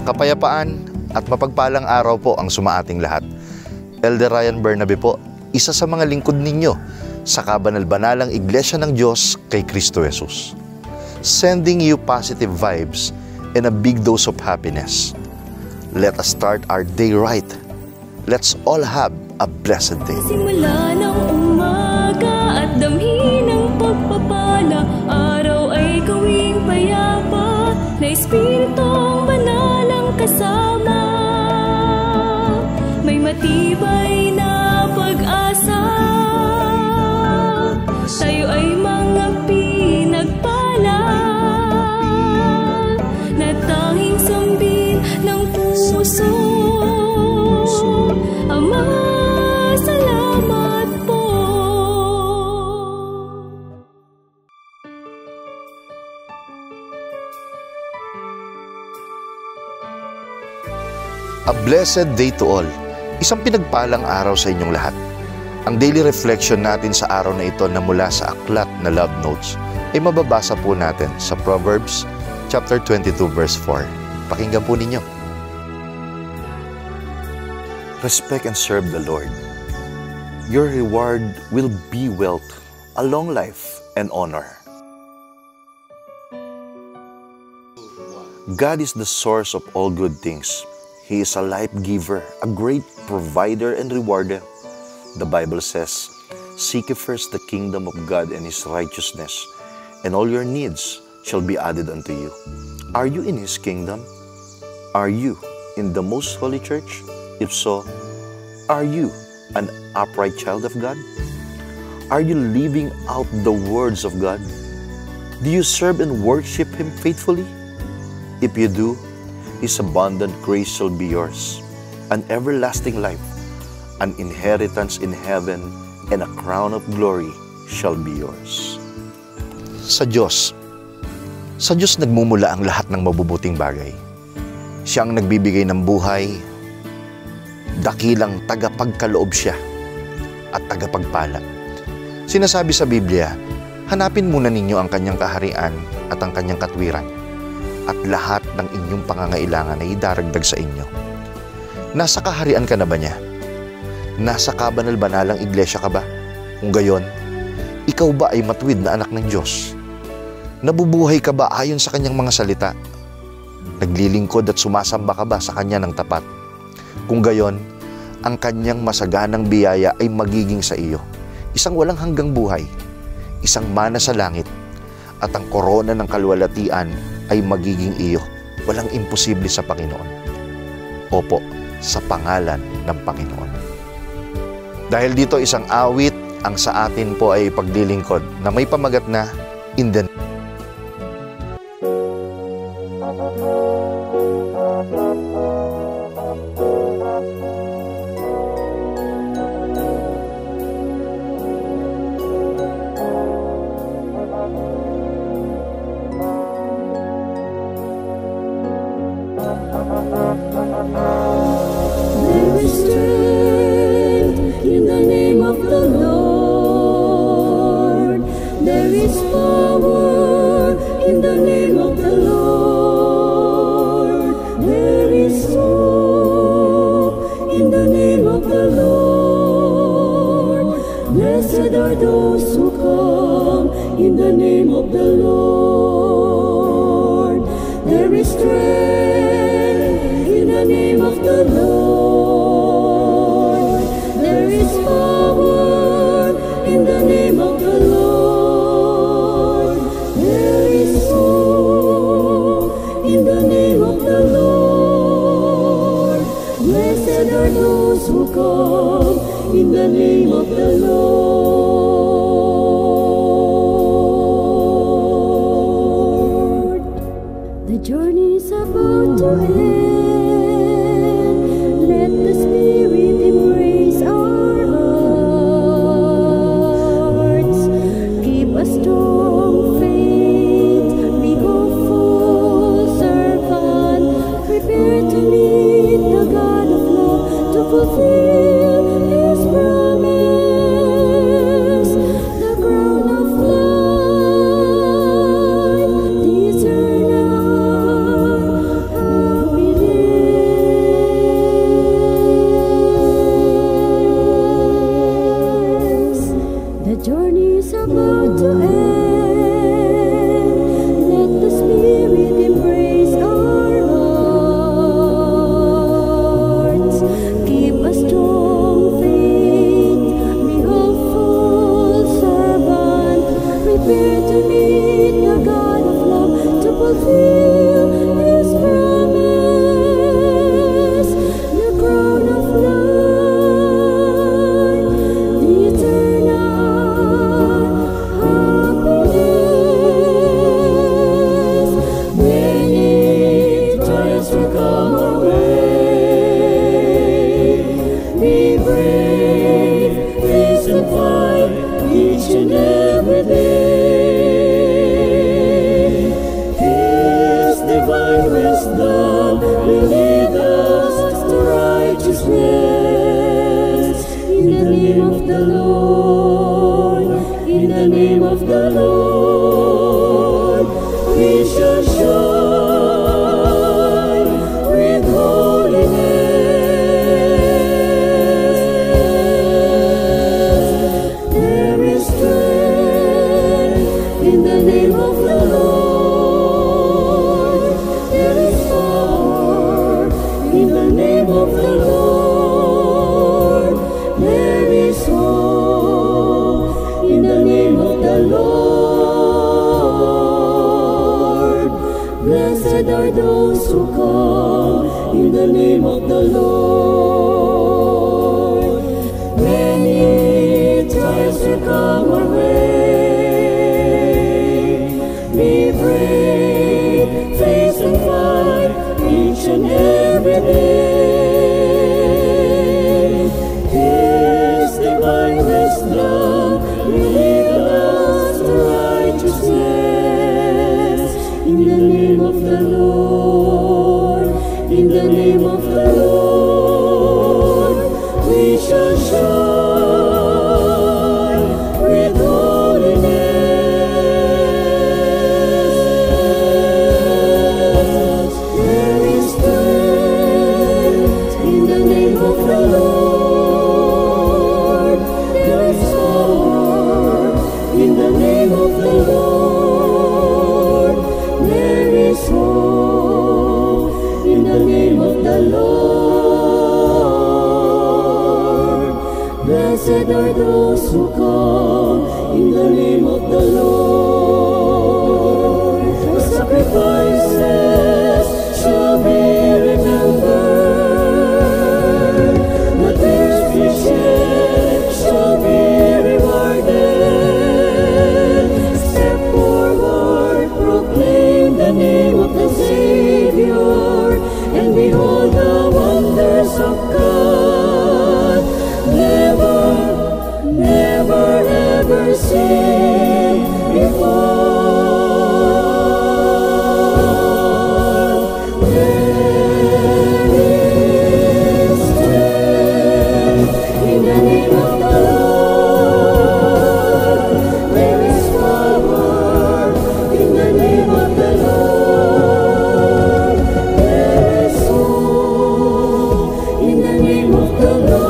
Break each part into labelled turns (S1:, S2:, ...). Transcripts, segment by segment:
S1: Kapayapaan at mapagpalang araw po ang sumaating lahat. Elder Ryan Bernabe po, isa sa mga lingkod ninyo sa kabanal-banalang Iglesia ng Diyos kay Kristo Jesus. Sending you positive vibes and a big dose of happiness. Let us start our day right. Let's all have a blessed day.
S2: Simula ng umaga at damhin ng pagpapala, araw ay gawing payapa, na Espiritong Banal ang kasama. May matibay na pag-asa, tayo ay mga pinagpala, na tanging sambit ng puso. Ama, salamat po.
S1: A blessed day to all. Isang pinagpalang araw sa inyong lahat. Ang daily reflection natin sa araw na ito na mula sa aklat na Love Notes ay mababasa po natin sa Proverbs chapter 22 verse 4. Pakinggan po ninyo. Respect and serve the Lord. Your reward will be wealth, a long life, and honor. God is the source of all good things. He is a life giver, a great provider and rewarder. The Bible says, "Seek ye first the kingdom of God and His righteousness, and all your needs shall be added unto you." Are you in His kingdom? Are you in the most holy church? If so, are you an upright child of God? Are you living out the words of God? Do you serve and worship Him faithfully? If you do, His abundant grace shall be yours, an everlasting life, an inheritance in heaven, and a crown of glory shall be yours. Sa Diyos nagmumula ang lahat ng mabubuting bagay. Siya ang nagbibigay ng buhay, dakilang tagapagkaloob siya at tagapagpala. Sinasabi sa Biblia, hanapin muna ninyo ang kanyang kaharian at ang kanyang katwiran, at lahat ng inyong pangangailangan ay idaragdag sa inyo. Nasa kaharian ka na ba niya? Nasa kabanal-banalang iglesia ka ba? Kung gayon, ikaw ba ay matuwid na anak ng Diyos? Nabubuhay ka ba ayon sa kanyang mga salita? Naglilingkod at sumasamba ka ba sa kanya ng tapat? Kung gayon, ang kanyang masaganang biyaya ay magiging sa iyo. Isang walang hanggang buhay, isang mana sa langit, at ang korona ng kalwalatian ay magiging iyo. Walang imposible sa Panginoon. Opo, sa pangalan ng Panginoon. Dahil dito isang awit ang sa atin po ay paglilingkod na may pamagat na in the
S2: There is strength in the name of the Lord. There is power in the name of the Lord. There is hope in the name of the Lord. Blessed are those who come in the name of the Lord. There is strength in the name of the Lord. There is power in the name of the Lord. There is hope in the name of the Lord. Blessed are those who come in the name of the Lord. fulfill His promise, the crown of life, the eternal happiness. Many trials will come our way. Be brave, face and fight each and every day. His divine wisdom will lead us to righteousness. In the name of the Lord, in the name of the Lord, we shall shine with holiness. There is strength in the name of the Lord. There is power in the name of the Lord. There is hope in the name of the Lord. Blessed are those who come in the name of the Lord. Many trials will come our way. Be brave, face and fight each and every day. His divine wisdom will lead us to righteousness. In the name of the Lord, in the name of the Lord, we shall shine with holiness. There is strength in the name of the Lord. There is power in the name of the Lord. There is hope in the name of the Lord. Blessed are those who come in the name of the Lord. The sacrifices shall be remembered. The tears we shed shall be rewarded. Step forward, proclaim the name of the Savior, and behold the wonders of God. Never, never, ever seen before. There is strength in the name of the Lord. There is power in the name of the Lord. There is hope in the name of the Lord.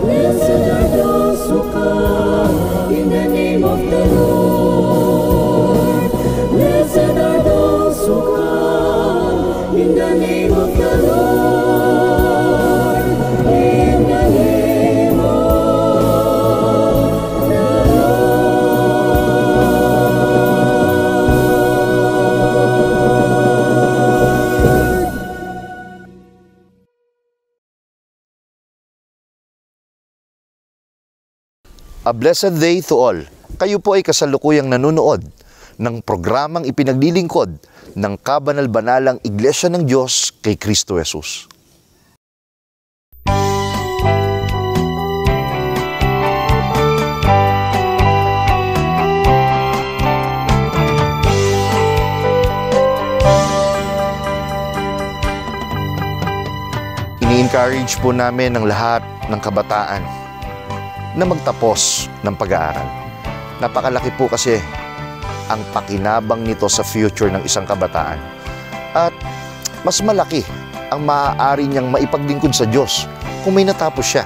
S2: Blessed are those who come in the name of the Lord. Blessed are those who come in the name of the Lord. In the name of the Lord.
S1: A blessed day to all. Kayo po ay kasalukuyang nanonood ng programang ipinaglilingkod ng kabanal-banalang Iglesia ng Diyos kay Kristo Jesus. Ini-encourage po namin ang lahat ng kabataan na magtapos ng pag-aaral. Napakalaki po kasi ang pakinabang nito sa future ng isang kabataan. At mas malaki ang maaari niyang maipaglingkod sa Diyos kung may natapos siya.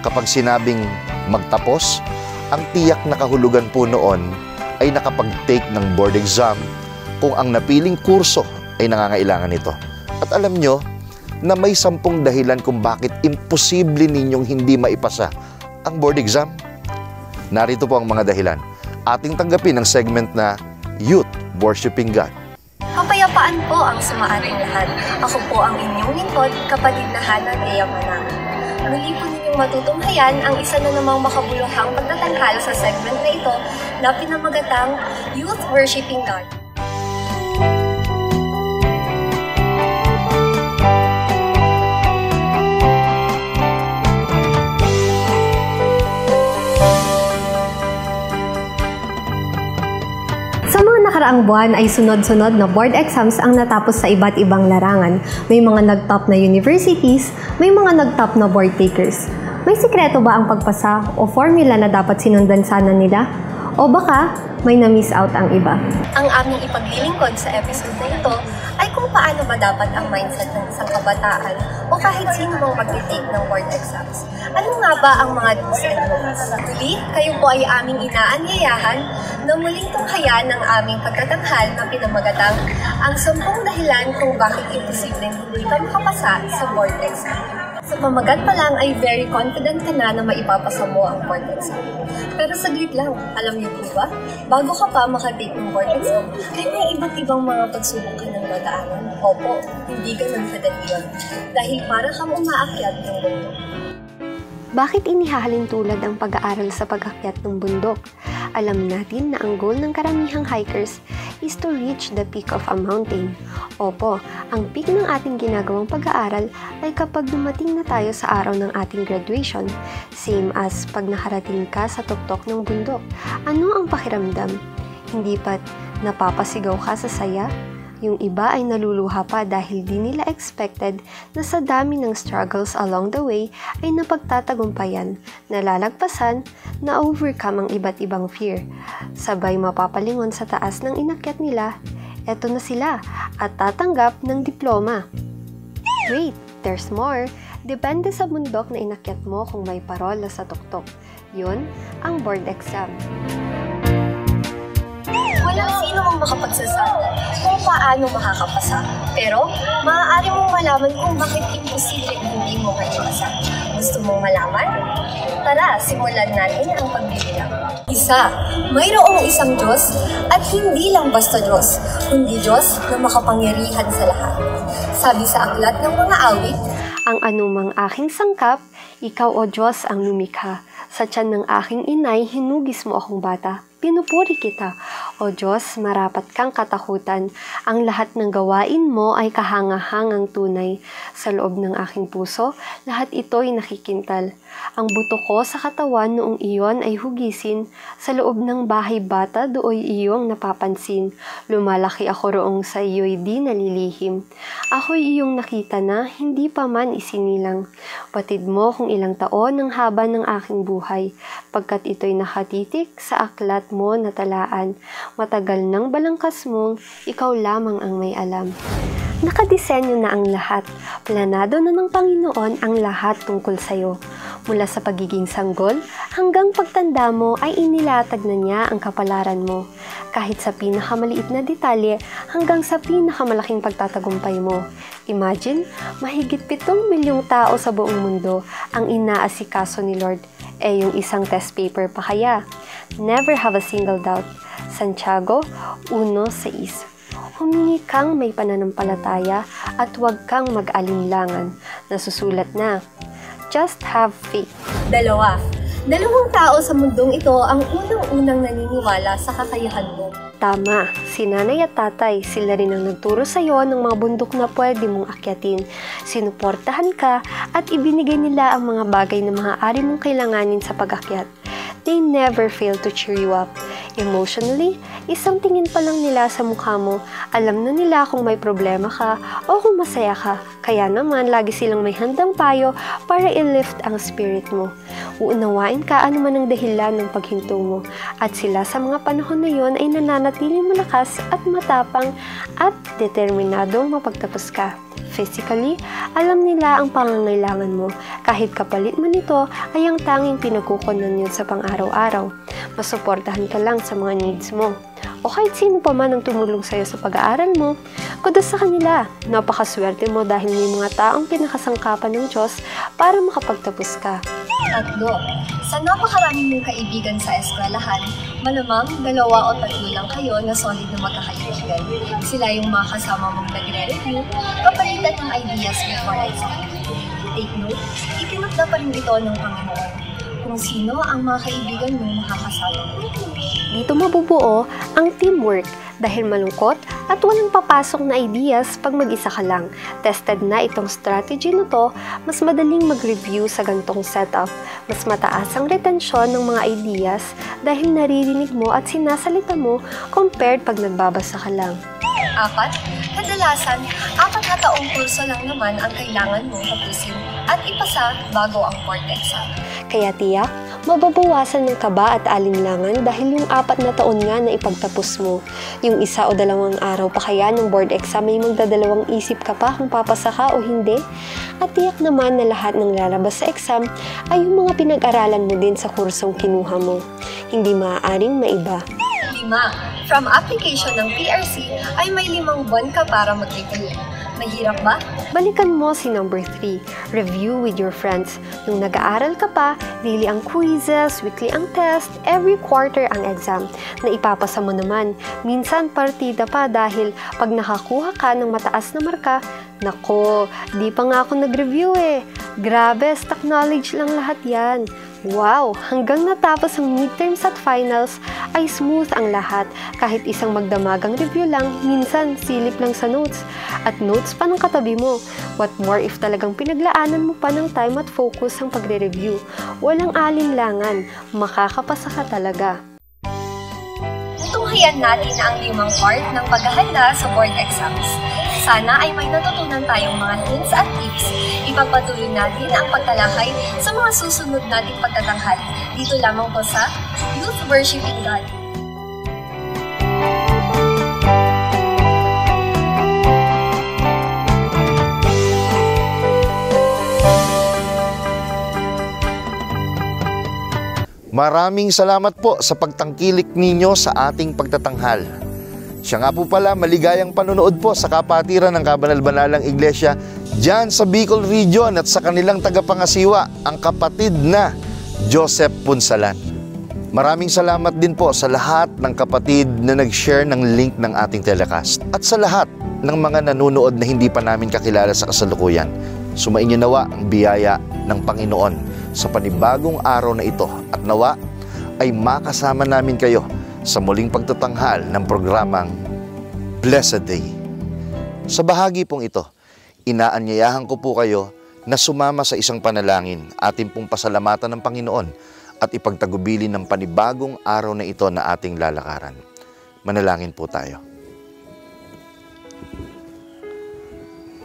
S1: Kapag sinabing magtapos, ang tiyak na kahulugan po noon ay nakapag-take ng board exam kung ang napiling kurso ay nangangailangan nito. At alam nyo na may 10 dahilan kung bakit imposible ninyong hindi maipasa ang board exam. Narito po ang mga dahilan. ating tanggapin ang segment na Youth Worshiping God.
S3: Kapayapaan po ang sumaating lahat. Ako po ang inyong lingkod, kapatid na Hana Thea Manang. Muli po ninyong matutunghayan ang isa na namang makabuluhang pagtatanghal sa segment na ito na pinamagatang Youth Worshiping God.
S4: Sa mga nakaraang buwan ay sunod-sunod na board exams ang natapos sa iba't ibang larangan. May mga nag-top na universities, may mga nag-top na board takers. May sikreto ba ang pagpasa o formula na dapat sinundan sana nila? O baka may na-miss out ang iba?
S3: Ang aming ipaglilingkod sa episode na ito ay kung paano ba dapat ang mindset ng isang kabataan o kahit sino mang mag-take ng board exams. Ano nga ba ang mga do's and don'ts? Muli, kayo po ay aming inaanyayahan na muling tunghayan ng aming pagtatanghal na pinamagatang ang 10 dahilan kung bakit imposibleng hindi ka makapasa sa board exam. Sa pamagat pa lang ay very confident ka na maipapasa mo ang board exam. Pero saglit lang, alam niyo po ba? Bago ka pa makatake ng board exam, ay may iba't ibang mga pagsubok ka ng dadaanan. Opo, hindi ganun kadali yun. Dahil para kang umaakyat ng bundok.
S4: Bakit inihahalin tulad ang pag-aaral sa pag-akyat ng bundok? Alam natin na ang goal ng karamihang hikers is to reach the peak of a mountain. Opo, ang peak ng ating ginagawang pag-aaral ay kapag dumating na tayo sa araw ng ating graduation. Same as pag nakarating ka sa tuktok ng bundok. Ano ang pakiramdam? Hindi ba't napapasigaw ka sa saya? Yung iba ay naluluha pa dahil di nila expected na sa dami ng struggles along the way ay napagtatagumpayan, nalalagpasan, na-overcome ang iba't ibang fear. Sabay mapapalingon sa taas ng inakyat nila, eto na sila at tatanggap ng diploma. Wait, there's more! Depende sa bundok na inakyat mo kung may parola sa tuktok. Yun ang board exam.
S3: Walang sino mang makapagsasabi kung paano makakapasa. Pero, maaari mong malaman kung bakit imposible hindi mo makapasa. Gusto mong malaman? Tara, simulan natin ang pagbibilang. Isa, mayroong isang Diyos at hindi lang basta Diyos, kundi Diyos na makapangyarihan sa lahat. Sabi sa aklat ng mga awit,
S4: ang anumang aking sangkap, ikaw o Diyos ang lumikha. Sa tiyan ng aking inay, hinugis mo akong bata. Pinupuri kita. O Diyos, marapat kang katakutan. Ang lahat ng gawain mo ay kahangahangang tunay. Sa loob ng aking puso, lahat ito'y nakikintal. Ang buto ko sa katawan noong iyon ay hugisin. Sa loob ng bahay bata, dooy iyong napapansin. Lumalaki ako roong sa iyo'y di nalilihim. Ako'y iyong nakita na, hindi pa man isinilang. Batid mo kung ilang taon ang haba ng aking buhay. Pagkat ito'y nakatitik sa aklat mo na talaan. Matagal ng balangkas mong, ikaw lamang ang may alam. Nakadisenyo na ang lahat. Planado na ng Panginoon ang lahat tungkol sa'yo. Mula sa pagiging sanggol hanggang pagtanda mo ay inilatag na niya ang kapalaran mo. Kahit sa pinakamaliit na detalye hanggang sa pinakamalaking pagtatagumpay mo. Imagine, mahigit 7 milyong tao sa buong mundo ang inaasikaso ni Lord. Yung isang test paper pa kaya? Never have a single doubt. Santiago 1:6. Humingi kang may pananampalataya at huwag kang mag-alinlangan. Nasusulat na. Just have faith.
S3: Dalawa, dalawang tao sa mundong ito ang unang-unang naniniwala sa kakayahan mo.
S4: Tama, si nanay at tatay, sila rin ang nagturo sa iyo ng mga bundok na pwede mong akyatin. Sinuportahan ka at ibinigay nila ang mga bagay na maaari mong kailanganin sa pag-akyat. They never fail to cheer you up. Emotionally, isang tingin pa lang nila sa mukha mo, alam na nila kung may problema ka o kung masaya ka. Kaya naman, lagi silang may handang payo para i-lift ang spirit mo. Uunawain ka anuman ang dahilan ng paghinto mo. At sila sa mga panahon na yon ay nananatiling malakas at matapang at determinadong mapagtapos ka. Physically, alam nila ang pangangailangan mo. Kahit kapalit man ito, ay ang tanging pinagkukunan yun sa pang-araw-araw. Masuportahan ka lang sa mga needs mo. O kahit sino pa man ang tumulong sa'yo sa pag-aaral mo, kudos sa kanila. Napakaswerte mo dahil may mga taong pinakasangkapan ng Diyos para makapagtapos ka.
S3: Tatlo, Sa napakaraming mong kaibigan sa eskwelahan, malamang 2 o 3 lang kayo na solid na magkakaibigan. Sila yung mga kasama mong nagre-review, kapalitan ng ideas before exam. Take note, itinakda pa rin ito ng Panginoon kung sino ang mga kaibigan mong makakasama.
S4: Dito mabubuo ang teamwork dahil malungkot at walang papasok na ideas pag mag-isa ka lang. Tested na itong strategy na to, mas madaling mag-review sa gantong setup. Mas mataas ang retensyon ng mga ideas dahil naririnig mo at sinasalita mo compared pag nagbabasa ka lang.
S3: 4, kadalasan, 4 na taong kurso lang naman ang kailangan mong tapusin at ipasa bago ang board exam.
S4: Kaya tiyak, mababawasan ng kaba at alinlangan dahil yung 4 na taon nga na ipagtapos mo. Yung 1 o 2 araw pa kaya ng board exam ay magdadalawang isip ka pa kung papasa ka o hindi. At tiyak naman na lahat ng lalabas sa exam ay yung mga pinag-aralan mo din sa kursong kinuha mo. Hindi maaaring maiba.
S3: 5, from application ng PRC ay may 5 buwan ka para mag-review. Mahirap ba?
S4: Balikan mo si number 3, review with your friends. Nung nag-aaral ka pa, daily ang quizzes, weekly ang test, every quarter ang exam. Na ipapasa mo naman, minsan partida pa dahil pag nakakuha ka ng mataas na marka, nako, di pa nga ako nag-review eh. Grabe, stock knowledge lang lahat yan. Wow! Hanggang natapos ang midterms at finals ay smooth ang lahat. Kahit isang magdamagang review lang, minsan silip lang sa notes. At notes pa ng katabi mo. What more if talagang pinaglaanan mo pa ng time at focus ang pagre-review. Walang alinlangan, makakapasa ka talaga.
S3: Natunghayan natin ang 5 part ng paghahanda sa board exams. Sana ay may natutunan tayong mga hints at tips. Ipagpatuloy natin ang pagtalakay sa mga susunod nating pagtatanghal. Dito lamang po sa Youth Worshiping God.
S1: Maraming salamat po sa pagtangkilik ninyo sa ating pagtatanghal. Siya nga po pala, maligayang panonood po sa kapatiran ng Kabanal-Banalang Iglesia dyan sa Bicol Region at sa kanilang tagapangasiwa, ang kapatid na Joseph Punsalan. Maraming salamat din po sa lahat ng kapatid na nag-share ng link ng ating telecast at sa lahat ng mga nanonood na hindi pa namin kakilala sa kasalukuyan. Sumainyo nawa ang biyaya ng Panginoon sa panibagong araw na ito at nawa ay makasama namin kayo sa muling pagtatanghal ng programang Blessed Day. Sa bahagi pong ito, inaanyayahan ko po kayo na sumama sa isang panalangin, ating pong pasalamatan ng Panginoon at ipagtagubilin ng panibagong araw na ito na ating lalakaran. Manalangin po tayo.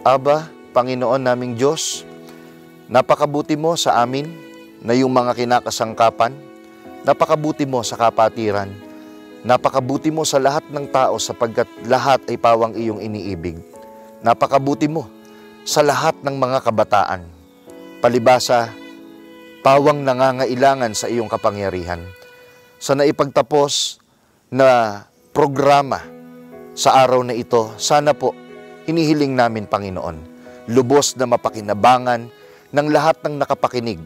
S1: Aba, Panginoon naming Diyos, napakabuti mo sa amin na yung mga kinakasangkapan, napakabuti mo sa kapatiran, napakabuti mo sa lahat ng tao sapagkat lahat ay pawang iyong iniibig. Napakabuti mo sa lahat ng mga kabataan, palibasa, pawang nangangailangan sa iyong kapangyarihan. Sa naipagtapos na programa sa araw na ito, sana po, hinihiling namin Panginoon, lubos na mapakinabangan ng lahat ng nakapakinig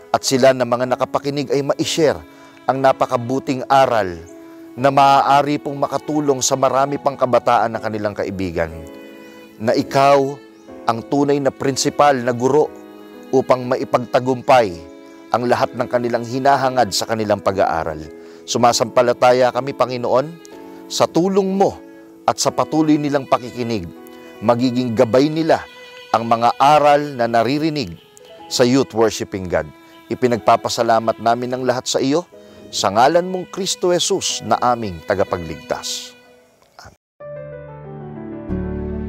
S1: at sila na mga nakapakinig ay ma-share ang napakabuting aral na maaari pong makatulong sa marami pang kabataan na kanilang kaibigan, na ikaw ang tunay na prinsipal na guro upang maipagtagumpay ang lahat ng kanilang hinahangad sa kanilang pag-aaral. Sumasampalataya kami, Panginoon, sa tulong mo at sa patuloy nilang pakikinig, magiging gabay nila ang mga aral na naririnig sa Youth Worshiping God. Ipinagpapasalamat namin ang lahat sa iyo, sa ngalan mong Kristo Jesus na aming tagapagligtas. Amen.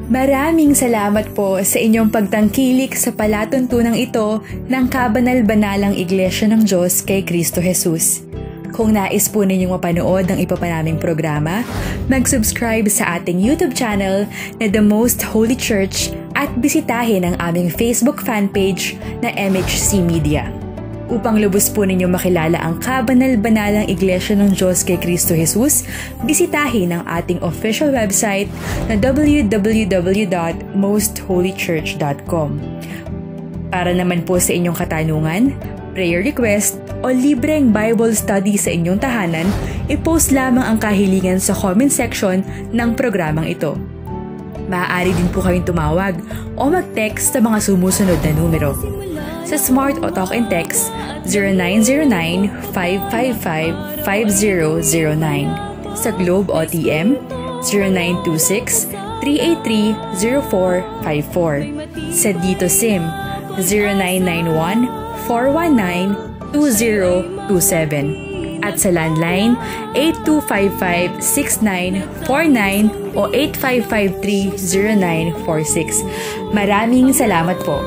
S5: Maraming salamat po sa inyong pagtangkilik sa palatuntunang ito ng Kabanal-Banalang Iglesia ng Diyos kay Kristo Jesus. Kung nais po ninyong mapanood ng iba pa naming programa, mag-subscribe sa ating YouTube channel na The Most Holy Church at bisitahin ang aming Facebook fanpage na MHC Media. Upang lubos po ninyo makilala ang Kabanal-Banalang Iglesia ng Diyos kay Kristo Jesus, bisitahin ang ating official website na www.mostholychurch.com. Para naman po sa inyong katanungan, prayer request, o libreng Bible study sa inyong tahanan, i-post lamang ang kahilingan sa comment section ng programang ito. Maaari din po kayong tumawag o mag-text sa mga sumusunod na numero. Sa Smart o Talk and Text, 0909-555-5009. Sa Globe o TM, 0926-383-0454. Sa Dito SIM, 0991-419-2027. At sa landline, 8255-6949 o 8553-0946. Maraming salamat po.